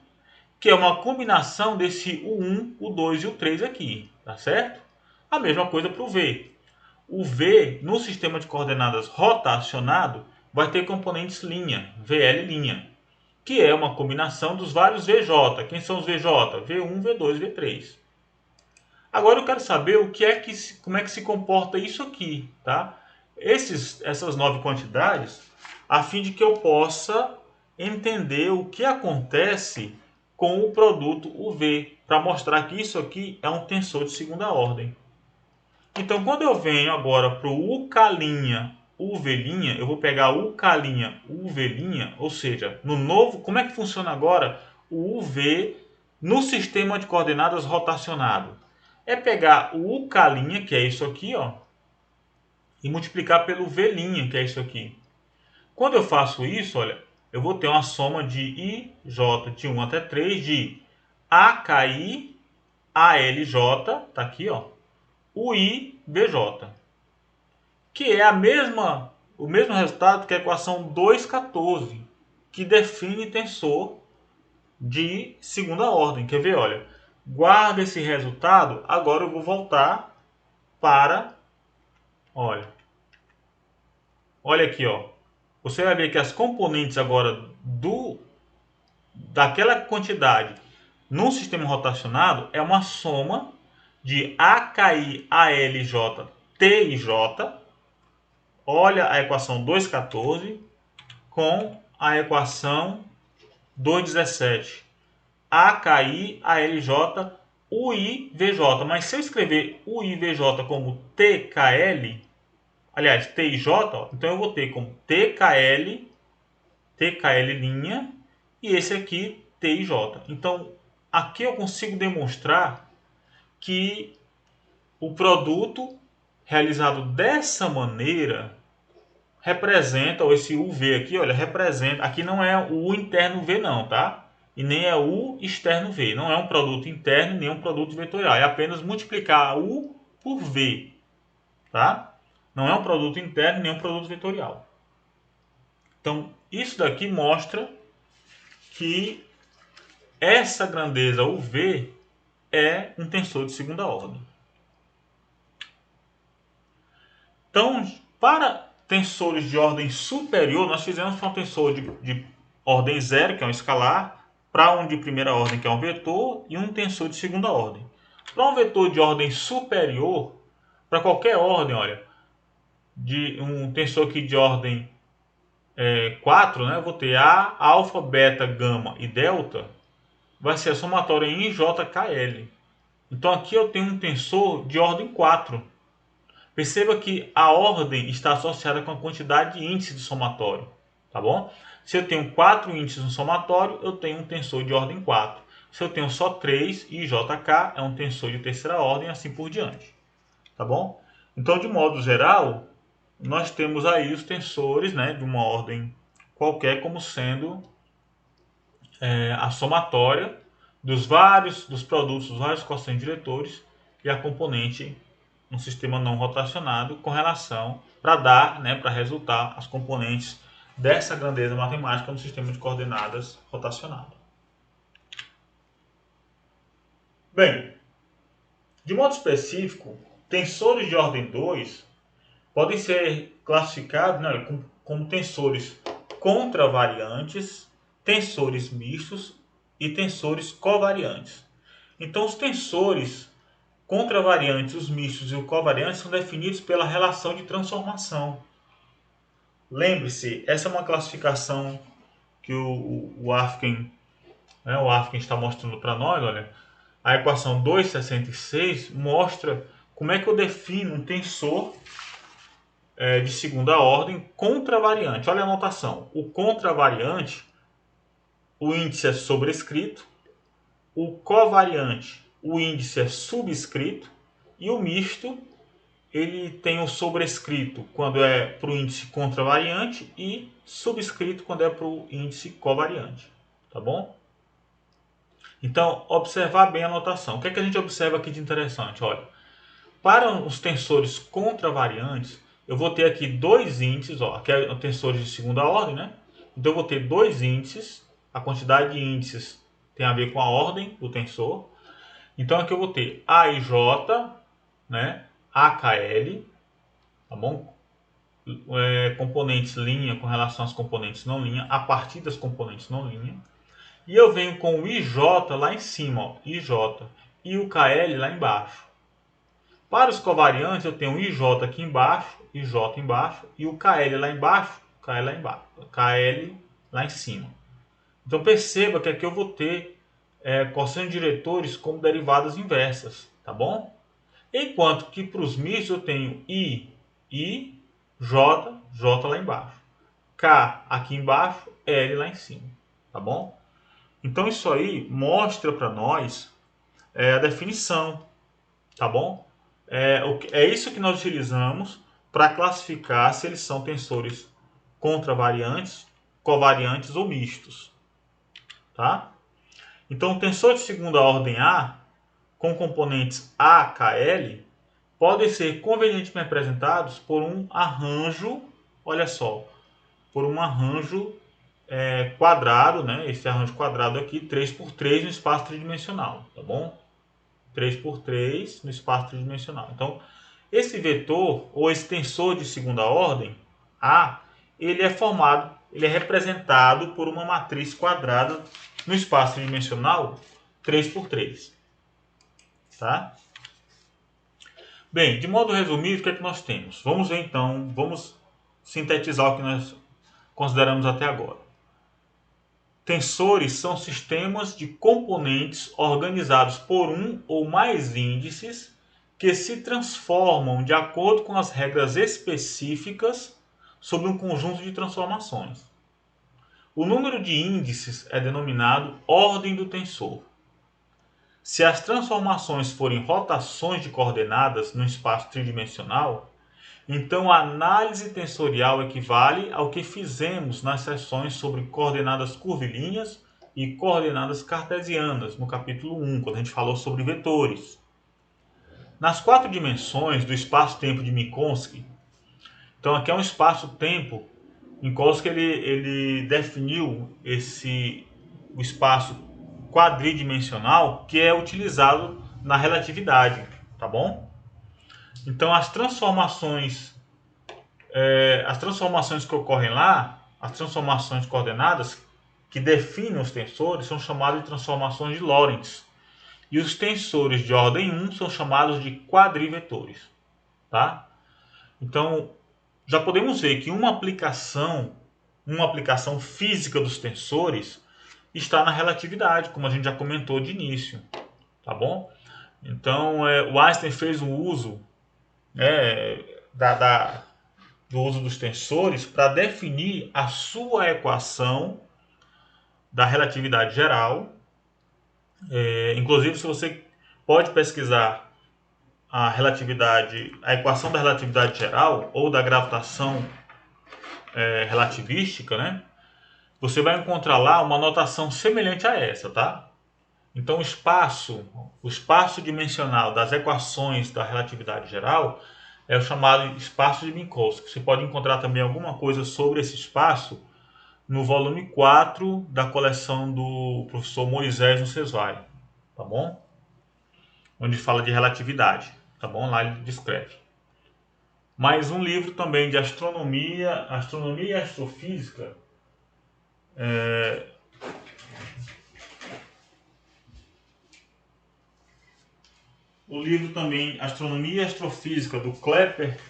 que é uma combinação desse U1, U2 e o 3 aqui, tá certo? A mesma coisa para o V. O V no sistema de coordenadas rotacionado vai ter componentes linha, VL', que é uma combinação dos vários VJ. Quem são os VJ? V1, V2 e V3. Agora eu quero saber como é que se comporta isso aqui, tá? Essas 9 quantidades, a fim de que eu possa entender o que acontece com o produto UV, para mostrar que isso aqui é um tensor de segunda ordem. Então, quando eu venho agora para o UK', UV', eu vou pegar UK', UV', ou seja, no novo, como é que funciona agora o UV no sistema de coordenadas rotacionado? É pegar o UK', que é isso aqui, ó, e multiplicar pelo V', que é isso aqui. Quando eu faço isso, olha, eu vou ter uma soma de IJ de 1 até 3 de AKI, ALJ, tá aqui, ó, UI, BJ, que é o mesmo resultado que a equação 2,14, que define tensor de segunda ordem. Quer ver? Olha, guarda esse resultado. Agora eu vou voltar para, olha aqui, ó. Você vai ver que as componentes agora daquela quantidade num sistema rotacionado é uma soma de AKI, ALJ, TIJ. Olha a equação 2,14 com a equação 2,17. AKI, ALJ, UIVJ. Mas se eu escrever UIVJ como TKL, aliás, TIJ, então eu vou ter como TKL linha e esse aqui TIJ. Então, aqui eu consigo demonstrar que o produto realizado dessa maneira representa, ou esse UV aqui, olha, representa, aqui não é o U interno V não, tá? E nem é U externo V, não é um produto interno, nem um produto vetorial, é apenas multiplicar U por V, tá? Não é um produto interno, nem um produto vetorial. Então, isso daqui mostra que essa grandeza UV é um tensor de segunda ordem. Então, para tensores de ordem superior, nós fizemos para um tensor de ordem zero, que é um escalar, para um de primeira ordem, que é um vetor, e um tensor de segunda ordem. Para um vetor de ordem superior, para qualquer ordem, olha, de um tensor aqui de ordem 4, né? Eu vou ter A, alfa, beta, gama e delta, vai ser a somatória em JKL. Então aqui eu tenho um tensor de ordem 4. Perceba que a ordem está associada com a quantidade de índice do somatório, tá bom? Se eu tenho 4 índices no somatório, eu tenho um tensor de ordem 4. Se eu tenho só 3, IJK é um tensor de terceira ordem, assim por diante, tá bom? Então, de modo geral, nós temos aí os tensores, né, de uma ordem qualquer como sendo a somatória dos produtos dos vários quocientes diretores e a componente no sistema não rotacionado com relação para dar, né, para resultar as componentes dessa grandeza matemática no sistema de coordenadas rotacionado. Bem, de modo específico, tensores de ordem 2 podem ser classificados, né, como tensores contravariantes, tensores mistos e tensores covariantes. Então, os tensores contravariantes, os mistos e os covariantes são definidos pela relação de transformação. Lembre-se, essa é uma classificação que o Afkin está mostrando para nós. Olha, a equação 266 mostra como é que eu defino um tensor de segunda ordem contravariante. Olha a notação. O contravariante, o índice é sobrescrito. O covariante, o índice é subscrito. E o misto, ele tem o sobrescrito quando é para o índice contravariante e subscrito quando é para o índice covariante. Tá bom? Então, observar bem a notação. O que é que a gente observa aqui de interessante? Olha, para os tensores contravariantes, eu vou ter aqui dois índices, aqui é tensores de segunda ordem, né? Então eu vou ter dois índices, a quantidade de índices tem a ver com a ordem do tensor. Então aqui eu vou ter A e J, né? AKL, tá bom? Componentes linha com relação às componentes não linha, a partir das componentes não linha. E eu venho com o IJ lá em cima, ó, IJ, e o KL lá embaixo. Para os covariantes, eu tenho o IJ aqui embaixo, IJ embaixo, e o KL lá embaixo, KL lá embaixo, KL lá em cima. Então perceba que aqui eu vou ter quocientes diretores como derivadas inversas, tá bom? Enquanto que para os mistos eu tenho I, J, J lá embaixo, K aqui embaixo, L lá em cima, tá bom? Então isso aí mostra para nós a definição, tá bom? É isso que nós utilizamos para classificar se eles são tensores contravariantes, covariantes ou mistos. Tá? Então, o tensor de segunda ordem A, com componentes A, KL, podem ser convenientemente representados por um arranjo, olha só, por um arranjo quadrado, né? Esse arranjo quadrado aqui, 3×3 no espaço tridimensional, tá bom? 3×3 no espaço tridimensional. Então, esse vetor, ou esse tensor de segunda ordem, A, ele é representado por uma matriz quadrada no espaço tridimensional 3×3. Tá? Bem, de modo resumido, o que é que nós temos? Vamos ver então, vamos sintetizar o que nós consideramos até agora. Tensores são sistemas de componentes organizados por um ou mais índices que se transformam de acordo com as regras específicas sobre um conjunto de transformações. O número de índices é denominado ordem do tensor. Se as transformações forem rotações de coordenadas no espaço tridimensional, então a análise tensorial equivale ao que fizemos nas sessões sobre coordenadas curvilíneas e coordenadas cartesianas, no capítulo 1, quando a gente falou sobre vetores. Nas 4 dimensões do espaço-tempo de Minkowski, então aqui é um espaço-tempo, Minkowski ele definiu o espaço quadridimensional que é utilizado na relatividade, tá bom? Então as transformações que ocorrem lá, as transformações de coordenadas que definem os tensores são chamadas de transformações de Lorentz. E os tensores de ordem 1 são chamados de quadrivetores. Tá? Então, já podemos ver que uma aplicação física dos tensores está na relatividade, como a gente já comentou de início, tá bom? Então, o Einstein fez um uso, né, do uso dos tensores para definir a sua equação da relatividade geral. Inclusive, se você pode pesquisar a equação da relatividade geral ou da gravitação relativística, né? Você vai encontrar lá uma notação semelhante a essa, tá? Então, o espaço dimensional das equações da relatividade geral é o chamado espaço de Minkowski. Você pode encontrar também alguma coisa sobre esse espaço no volume 4 da coleção do professor Moisés Nussenswein, tá bom? Onde fala de relatividade, tá bom? Lá ele descreve. Mais um livro também de astronomia e astrofísica. O livro também Astronomia e Astrofísica, do Klepper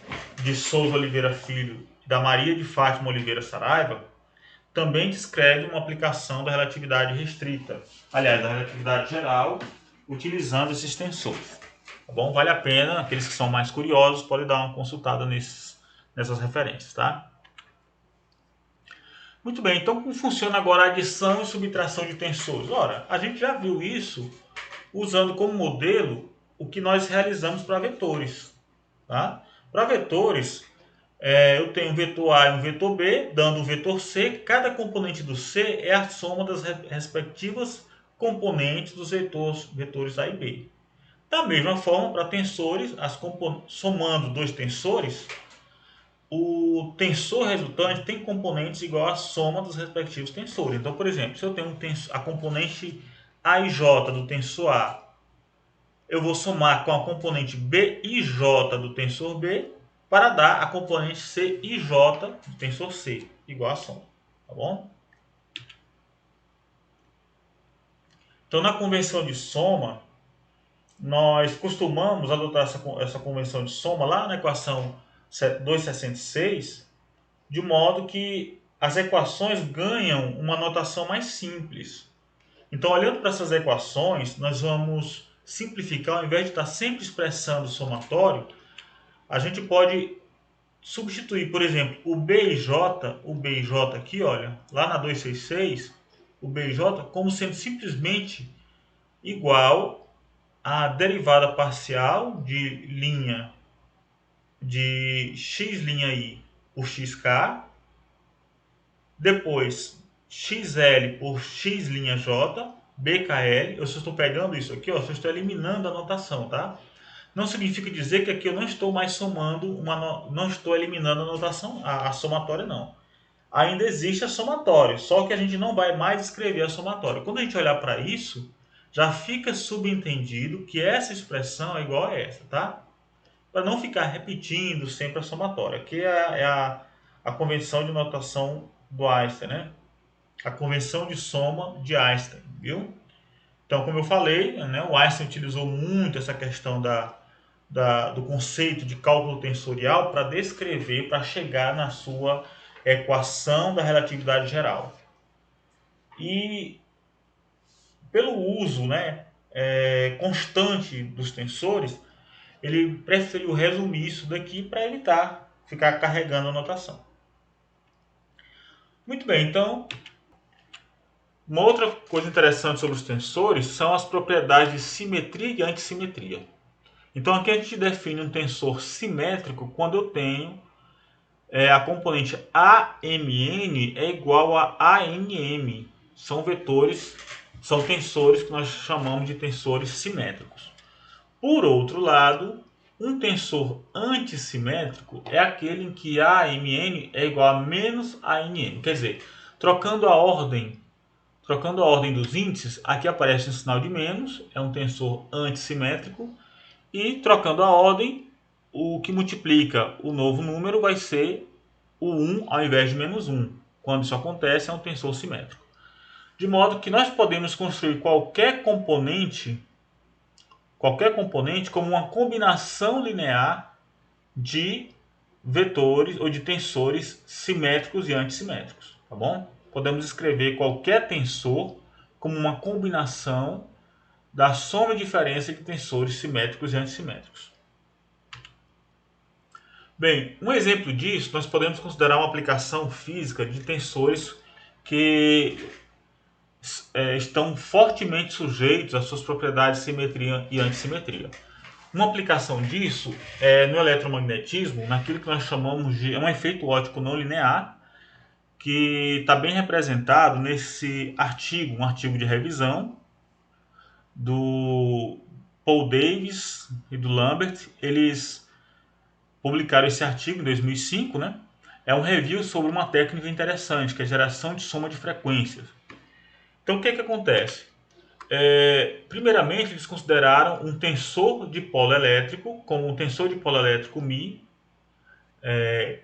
de Souza Oliveira Filho e da Maria de Fátima Oliveira Saraiva, também descreve uma aplicação da relatividade restrita, aliás, da relatividade geral, utilizando esses tensores. Tá bom? Vale a pena, aqueles que são mais curiosos podem dar uma consultada nessas referências, tá? Muito bem, então como funciona agora a adição e subtração de tensores? Ora, a gente já viu isso usando como modelo o que nós realizamos para vetores. Tá? Para vetores, eu tenho um vetor A e um vetor B, dando um vetor C. Cada componente do C é a soma das respectivas componentes dos vetores A e B. Da mesma forma, para tensores, somando dois tensores, o tensor resultante tem componentes igual à soma dos respectivos tensores. Então, por exemplo, se eu tenho a componente A e J do tensor A, eu vou somar com a componente B e J do tensor B para dar a componente C e J do tensor C, igual a soma, tá bom? Então, na convenção de soma, nós costumamos adotar essa convenção de soma lá na equação 266, de modo que as equações ganham uma notação mais simples. Então, olhando para essas equações, nós vamos simplificar, ao invés de estar sempre expressando o somatório, a gente pode substituir, por exemplo, o B e J aqui, olha, lá na 266, o B e J como sendo simplesmente igual à derivada parcial de linha de x' I por xk, depois xl por x' j, bkl. Eu só estou pegando isso aqui, ó, só estou eliminando a notação, tá? Não significa dizer que aqui eu não estou mais somando, não estou eliminando a notação, a somatória não. Ainda existe a somatória, só que a gente não vai mais escrever a somatória. Quando a gente olhar para isso, já fica subentendido que essa expressão é igual a essa, tá? Para não ficar repetindo sempre a somatória. Aqui é a convenção de notação do Einstein, né? A convenção de soma de Einstein, viu? Então, como eu falei, né, o Einstein utilizou muito essa questão do conceito de cálculo tensorial para descrever, para chegar na sua equação da relatividade geral. E pelo uso, né, constante dos tensores, ele preferiu resumir isso daqui para evitar ficar carregando a notação. Muito bem, então, uma outra coisa interessante sobre os tensores são as propriedades de simetria e antissimetria. Então aqui a gente define um tensor simétrico quando eu tenho a componente AMN é igual a ANM. São tensores que nós chamamos de tensores simétricos. Por outro lado, um tensor antissimétrico é aquele em que AMN é igual a menos ANM. Quer dizer, trocando a ordem dos índices, aqui aparece um sinal de menos, é um tensor antissimétrico, e trocando a ordem, o que multiplica o novo número vai ser o 1 ao invés de menos 1. Quando isso acontece, é um tensor simétrico. De modo que nós podemos construir qualquer componente como uma combinação linear de vetores ou de tensores simétricos e antissimétricos, tá bom? Podemos escrever qualquer tensor como uma combinação da soma e diferença de tensores simétricos e antissimétricos. Bem, um exemplo disso, nós podemos considerar uma aplicação física de tensores que estão fortemente sujeitos às suas propriedades de simetria e antissimetria. Uma aplicação disso é no eletromagnetismo, naquilo que nós chamamos de um efeito óptico não linear, que está bem representado nesse artigo, um artigo de revisão do Paul Davies e do Lambert. Eles publicaram esse artigo em 2005, né? É um review sobre uma técnica interessante, que é a geração de soma de frequências. Então, o que acontece? Primeiramente, eles consideraram um tensor de polo elétrico, como um tensor de polo elétrico μ,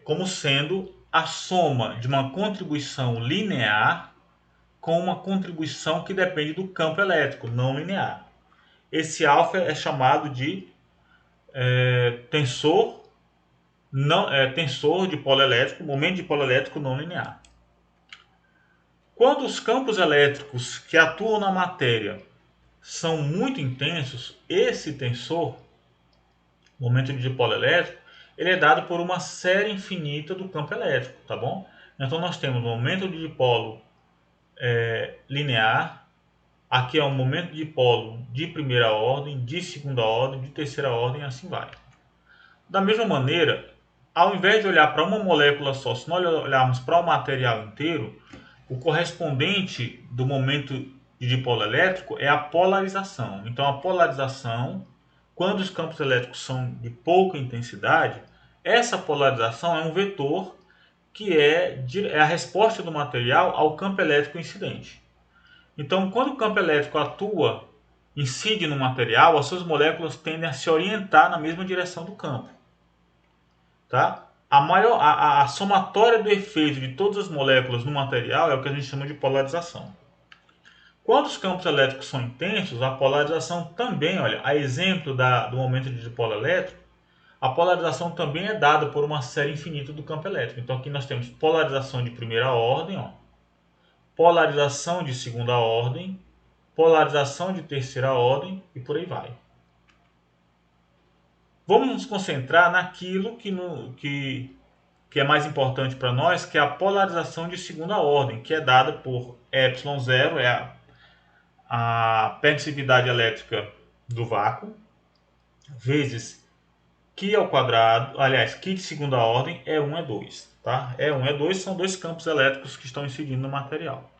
como sendo a soma de uma contribuição linear com uma contribuição que depende do campo elétrico, não linear. Esse alfa é chamado de tensor de polo elétrico, momento de polo elétrico não linear. Quando os campos elétricos que atuam na matéria são muito intensos, esse tensor, momento de dipolo elétrico, ele é dado por uma série infinita do campo elétrico, tá bom? Então nós temos o momento de dipolo linear, aqui é um momento de dipolo de primeira ordem, de segunda ordem, de terceira ordem, e assim vai. Da mesma maneira, ao invés de olhar para uma molécula só, se nós olharmos para o material inteiro, o correspondente do momento de dipolo elétrico é a polarização. Então, a polarização, quando os campos elétricos são de pouca intensidade, essa polarização é um vetor que é a resposta do material ao campo elétrico incidente. Então, quando o campo elétrico incide no material, as suas moléculas tendem a se orientar na mesma direção do campo. Tá? A somatória do efeito de todas as moléculas no material é o que a gente chama de polarização. Quando os campos elétricos são intensos, a polarização também, olha, a exemplo do momento de dipolo elétrico, a polarização também é dada por uma série infinita do campo elétrico. Então aqui nós temos polarização de primeira ordem, polarização de segunda ordem, polarização de terceira ordem e por aí vai. Vamos nos concentrar naquilo que é mais importante para nós, que é a polarização de segunda ordem, que é dada por ε0, é a permissividade elétrica do vácuo, vezes Q ao quadrado, aliás, Q de segunda ordem, E1, E2. Tá? E1 e E2 são dois campos elétricos que estão incidindo no material.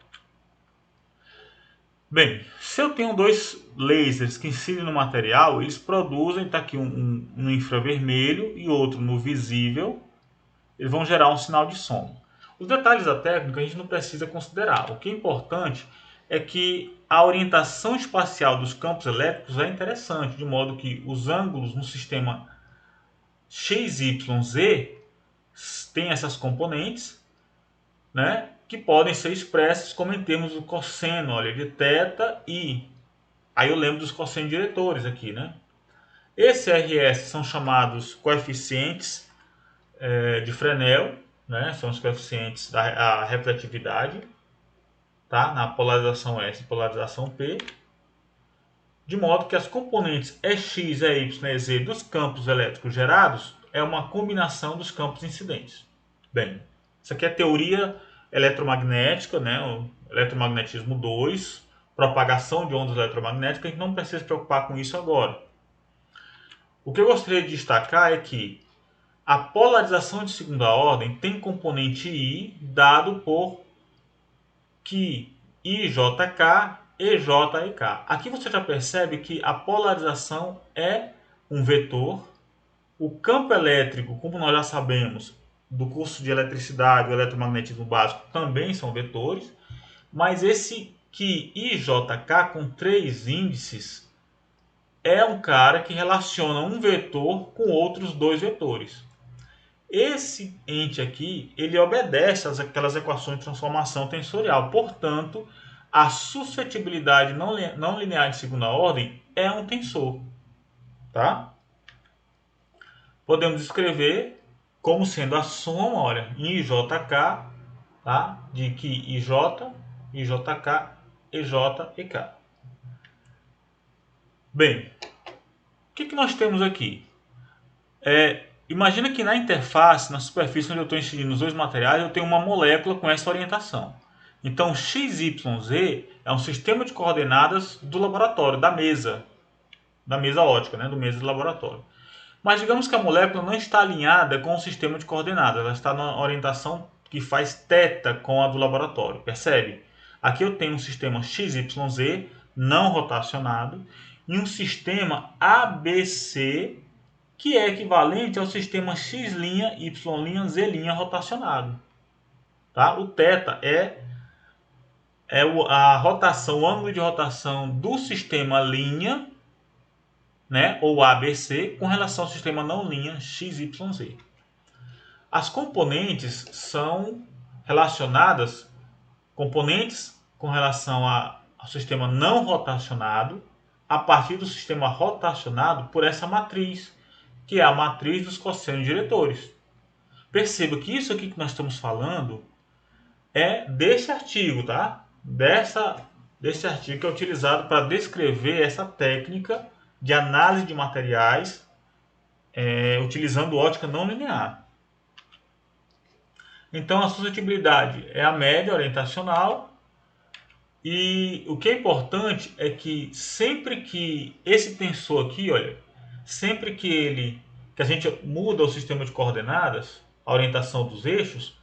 Bem, se eu tenho dois lasers que incidem no material, eles produzem, está aqui um no infravermelho e outro no visível, eles vão gerar um sinal de som. Os detalhes da técnica a gente não precisa considerar. O que é importante é que a orientação espacial dos campos elétricos é interessante, de modo que os ângulos no sistema XYZ têm essas componentes, né, que podem ser expressas como em termos do cosseno, olha, de θ e aí eu lembro dos cossenos diretores aqui, né? Esses RS são chamados coeficientes de Fresnel, né? São os coeficientes da refletividade, tá? Na polarização S e polarização P, de modo que as componentes EX, EY e EZ dos campos elétricos gerados é uma combinação dos campos incidentes. Bem, isso aqui é teoria eletromagnética, né? O eletromagnetismo 2, propagação de ondas eletromagnéticas, a gente não precisa se preocupar com isso agora. O que eu gostaria de destacar é que a polarização de segunda ordem tem componente I dado por Q, IJK, EJEK. Aqui você já percebe que a polarização é um vetor. O campo elétrico, como nós já sabemos do curso de eletricidade e eletromagnetismo básico, também são vetores. Mas esse Q, IJK com 3 índices é um cara que relaciona um vetor com outros dois vetores. Esse ente aqui, ele obedece àquelas equações de transformação tensorial. Portanto, a suscetibilidade não linear de segunda ordem é um tensor. Tá? Podemos escrever como sendo a soma, olha, em IJK, tá? De que IJ, IJK, EJ e K. Bem, o que nós temos aqui? Imagina que na interface, na superfície onde eu estou incidindo os dois materiais, eu tenho uma molécula com essa orientação. Então, XYZ é um sistema de coordenadas do laboratório, da mesa ótica, né, do mesa do laboratório. Mas digamos que a molécula não está alinhada com o sistema de coordenadas, ela está na orientação que faz θ com a do laboratório, percebe? Aqui eu tenho um sistema XYZ não rotacionado e um sistema ABC que é equivalente ao sistema X', Y', Z' rotacionado. Tá? O θ a rotação, o ângulo de rotação do sistema linha, né, ou ABC, com relação ao sistema não linha XYZ. As componentes são relacionadas, componentes com relação ao sistema não rotacionado, a partir do sistema rotacionado por essa matriz, que é a matriz dos cossenos diretores. Perceba que isso aqui que nós estamos falando é desse artigo, tá? Desse artigo que é utilizado para descrever essa técnica de análise de materiais utilizando ótica não linear. Então a suscetibilidade é a média orientacional e o que é importante é que sempre que esse tensor aqui, olha, sempre que a gente muda o sistema de coordenadas, a orientação dos eixos,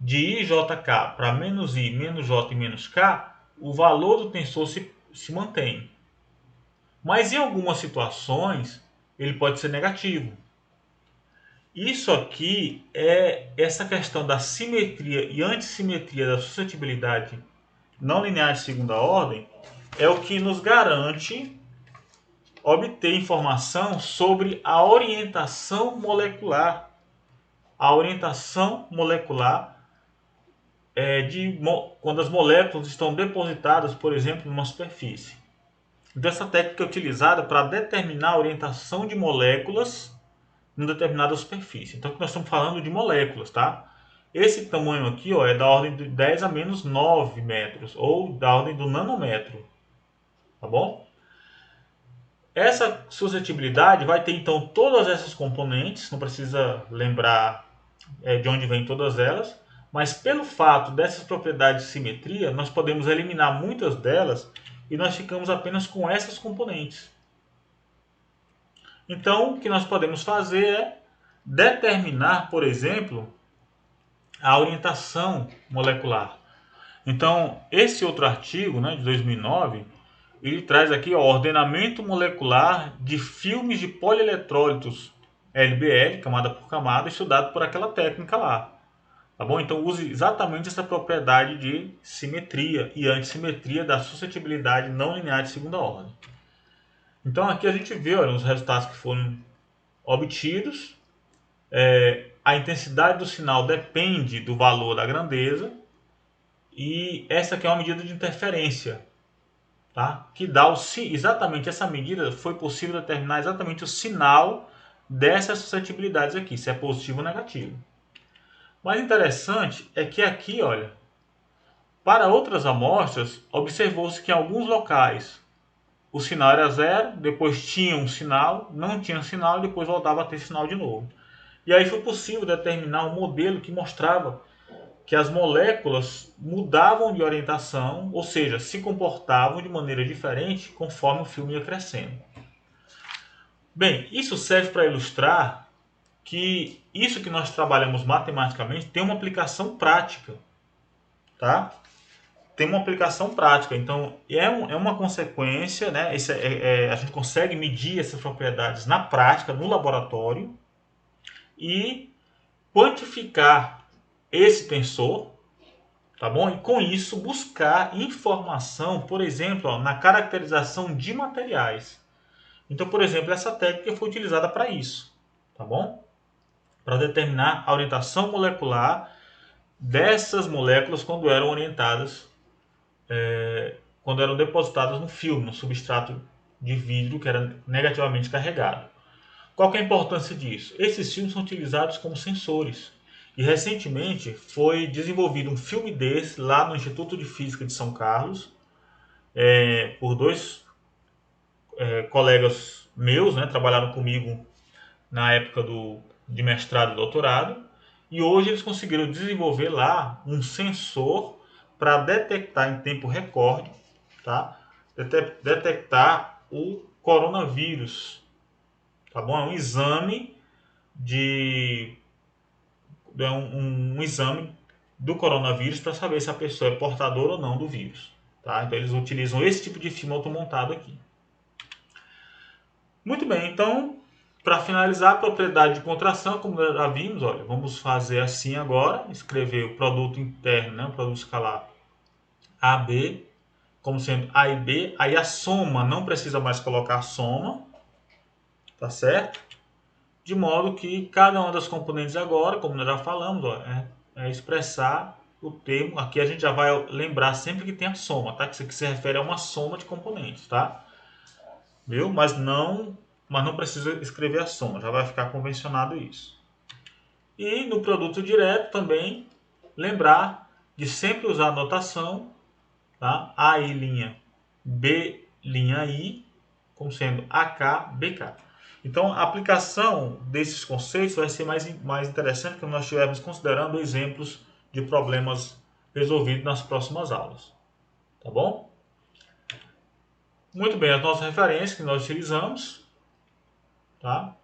de IJK para menos I, menos J e menos K, o valor do tensor se mantém. Mas em algumas situações ele pode ser negativo. Isso aqui é essa questão da simetria e antissimetria da suscetibilidade não linear de segunda ordem, é o que nos garante obter informação sobre a orientação molecular. A orientação molecular quando as moléculas estão depositadas, por exemplo, numa superfície. Então, essa técnica é utilizada para determinar a orientação de moléculas em determinada superfície. Então, aqui nós estamos falando de moléculas, tá? Esse tamanho aqui, ó, é da ordem de 10 a menos 9 metros, ou da ordem do nanômetro, tá bom? Essa suscetibilidade vai ter, então, todas essas componentes, não precisa lembrar de onde vêm todas elas, mas pelo fato dessas propriedades de simetria, nós podemos eliminar muitas delas e nós ficamos apenas com essas componentes. Então, o que nós podemos fazer é determinar, por exemplo, a orientação molecular. Então, esse outro artigo, né, de 2009, ele traz aqui o ordenamento molecular de filmes de polieletrolitos LBL, camada por camada, estudado por aquela técnica lá. Tá bom? Então, use exatamente essa propriedade de simetria e antissimetria da suscetibilidade não linear de segunda ordem. Então, aqui a gente vê, olha, os resultados que foram obtidos. A intensidade do sinal depende do valor da grandeza e essa aqui é uma medida de interferência, tá? Que dá exatamente essa medida foi possível determinar exatamente o sinal dessas suscetibilidades aqui, se é positivo ou negativo. Mas interessante é que aqui, olha, para outras amostras, observou-se que em alguns locais o sinal era zero, depois tinha um sinal, não tinha sinal e depois voltava a ter sinal de novo. E aí foi possível determinar um modelo que mostrava que as moléculas mudavam de orientação, ou seja, se comportavam de maneira diferente conforme o filme ia crescendo. Bem, isso serve para ilustrar que isso que nós trabalhamos matematicamente tem uma aplicação prática, tá? Tem uma aplicação prática, então é uma consequência, né? A gente consegue medir essas propriedades na prática, no laboratório, e quantificar esse tensor, tá bom? E com isso buscar informação, por exemplo, ó, na caracterização de materiais. Então, por exemplo, essa técnica foi utilizada para isso, tá bom? Para determinar a orientação molecular dessas moléculas quando eram orientadas, quando eram depositadas no filme, no substrato de vidro que era negativamente carregado. Qual que é a importância disso? Esses filmes são utilizados como sensores. E recentemente foi desenvolvido um filme desse lá no Instituto de Física de São Carlos, por dois colegas meus, né, trabalharam comigo na época de mestrado e doutorado, e hoje eles conseguiram desenvolver lá um sensor para detectar em tempo recorde, tá? Detectar o coronavírus, tá bom? É um exame de um exame do coronavírus para saber se a pessoa é portadora ou não do vírus, tá? Então eles utilizam esse tipo de filme automontado aqui. Muito bem, então, para finalizar, a propriedade de contração, como já vimos, olha, vamos fazer assim agora, escrever o produto interno, né, o produto escalar AB, como sendo A e B, aí a soma, não precisa mais colocar soma, tá certo? De modo que cada uma das componentes agora, como nós já falamos, ó, é expressar o termo, aqui a gente já vai lembrar sempre que tem a soma, tá? Que isso aqui se refere a uma soma de componentes, tá? Viu? Mas não precisa escrever a soma, já vai ficar convencionado isso. E no produto direto também lembrar de sempre usar a notação, tá? AI', B'I, como sendo AK, BK. Então a aplicação desses conceitos vai ser mais interessante quando nós estivermos considerando exemplos de problemas resolvidos nas próximas aulas. Tá bom? Muito bem, as nossas referências que nós utilizamos, tá?